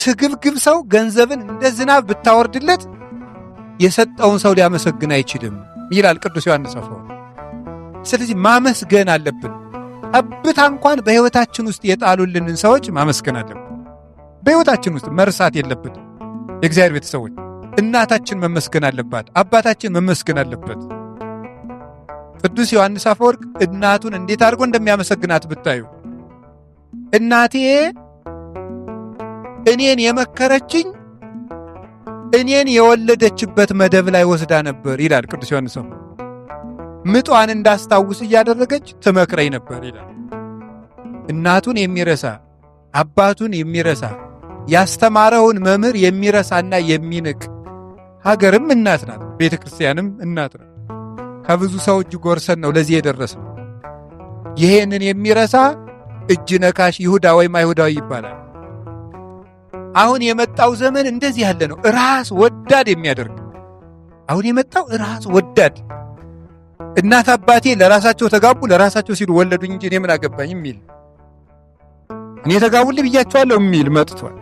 ትግብግብ ሰው ገንዘብን እንደ ዝናብ ብታወርድለት የሰጠውን ሰው ሊያመሰግን አይችልም ይላል ቅዱስ ዮሐንስ አፈወርቅ። ስለዚህ ማመስገን አለብን። ጠብታ እንኳን በሕይወታችን ውስጥ የጣሉልንን ሰዎች ማመስገን አለብን። በሕይወታችን ውስጥ መርሳት የለብን። የእግዚአብሔር ቤተሰቦች እናታችን መመስገን አለባት። አባታችን መመስገን አለበት። ቅዱስ ዮሐንስ አፈወርቅ እናቱን እንዴት አድርጎ እንደሚያመሰግናት ብታዩ፣ እናቴ እኔን የመከረችኝ እኔን የወለደችበት መደብ ላይ ወስዳ ነበር ይላል ቅዱስ ዮሐንስ አፈወርቅ። ምጧን እንዳስታውስ እያደረገች ትመክረኝ ነበር ይላል። እናቱን የሚረሳ አባቱን የሚረሳ ያስተማረውን መምህር የሚረሳና የሚንቅ ሀገርም እናት ናት፣ ቤተ ክርስቲያንም እናት ናት። ከብዙ ሰው እጅ ጎርሰን ነው ለዚህ የደረስነው። ይሄንን የሚረሳ እጅ ነካሽ ይሁዳ ወይም አይሁዳዊ ይባላል። አሁን የመጣው ዘመን እንደዚህ ያለ ነው፣ ራስ ወዳድ የሚያደርግ። አሁን የመጣው ራስ ወዳድ፣ እናት አባቴ ለራሳቸው ተጋቡ፣ ለራሳቸው ሲሉ ወለዱኝ እንጂ እኔ ምን አገባኝ የሚል፣ እኔ ተጋቡልኝ ብያቸዋለሁ የሚል መጥቷል።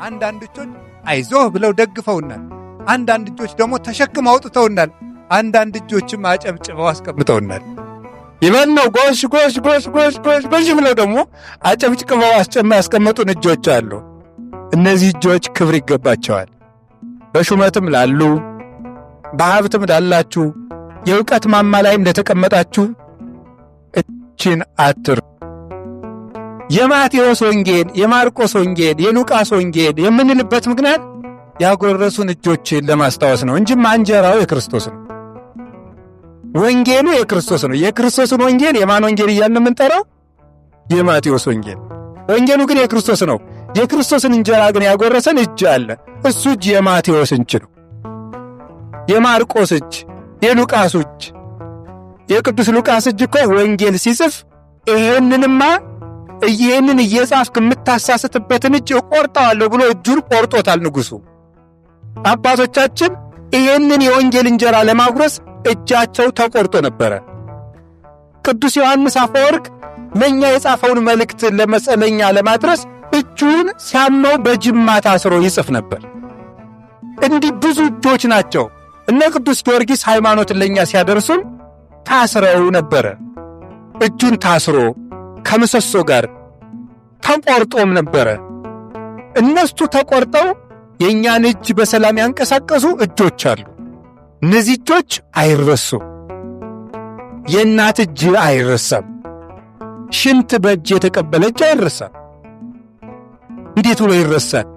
አንዳንድ እጆች አይዞህ ብለው ደግፈውናል። አንዳንድ እጆች ደግሞ ተሸክመው አውጥተውናል። አንዳንድ እጆችም አጨብጭበው አስቀምጠውናል። ይበል ነው ጎሽ ጎሽ ጎሽ ጎሽ ጎሽ ጎሽ ብለው ደግሞ አጨብጭበው ያስቀመጡን እጆች አሉ። እነዚህ እጆች ክብር ይገባቸዋል። በሹመትም ላሉ በሀብትም ላላችሁ የእውቀት ማማ ላይም ለተቀመጣችሁ እችን አትር። የማቴዎስ ወንጌል፣ የማርቆስ ወንጌል፣ የሉቃስ ወንጌል የምንልበት ምክንያት ያጎረሱን እጆችን ለማስታወስ ነው እንጂ እንጀራው የክርስቶስ ነው። ወንጌሉ የክርስቶስ ነው። የክርስቶስን ወንጌል የማን ወንጌል እያልን የምንጠራው? የማቴዎስ ወንጌል። ወንጌሉ ግን የክርስቶስ ነው። የክርስቶስን እንጀራ ግን ያጎረሰን እጅ አለ። እሱ እጅ የማቴዎስ እጅ ነው። የማርቆስ እጅ፣ የሉቃስ እጅ። የቅዱስ ሉቃስ እጅ እኮ ወንጌል ሲጽፍ ይህንን እየጻፍክ የምታሳስትበትን እጅ እቆርጠዋለሁ ብሎ እጁን ቆርጦታል ንጉሡ። አባቶቻችን ይህንን የወንጌል እንጀራ ለማጉረስ እጃቸው ተቆርጦ ነበረ። ቅዱስ ዮሐንስ አፈወርቅ ለእኛ የጻፈውን መልእክት ለመጸለኛ ለማድረስ እጁን ሲያመው በጅማት አስሮ ይጽፍ ነበር። እንዲህ ብዙ እጆች ናቸው። እነ ቅዱስ ጊዮርጊስ ሃይማኖትን ለእኛ ሲያደርሱም ታስረው ነበረ። እጁን ታስሮ ከምሰሶ ጋር ተቆርጦም ነበረ። እነሱ ተቆርጠው የእኛን እጅ በሰላም ያንቀሳቀሱ እጆች አሉ። እነዚህ እጆች አይረሱም። የእናት እጅ አይረሳም። ሽንት በእጅ የተቀበለ እጅ አይረሳም። እንዴት ብሎ ይረሳል?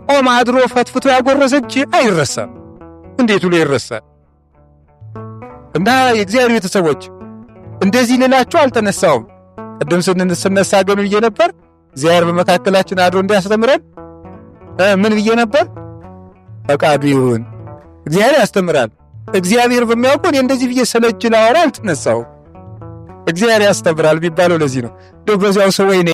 ጾም አድሮ ፈትፍቶ ያጎረሰ እጅ አይረሳም። እንዴት ብሎ ይረሳል? እና የእግዚአብሔር ቤተሰቦች እንደዚህ ልላችሁ አልተነሳውም። ቅድም ስነሳ ግን ብዬ ነበር እግዚአብሔር በመካከላችን አድሮ እንዲያስተምረን ምን ብዬ ነበር? ፈቃዱ ይሁን። እግዚአብሔር ያስተምራል። እግዚአብሔር በሚያውቀው እንደዚህ ብዬ ስለእጅ ላወራ አልተነሳውም። እግዚአብሔር ያስተምራል ቢባለው ለዚህ ነው። በዚያው ሰው ወይኔ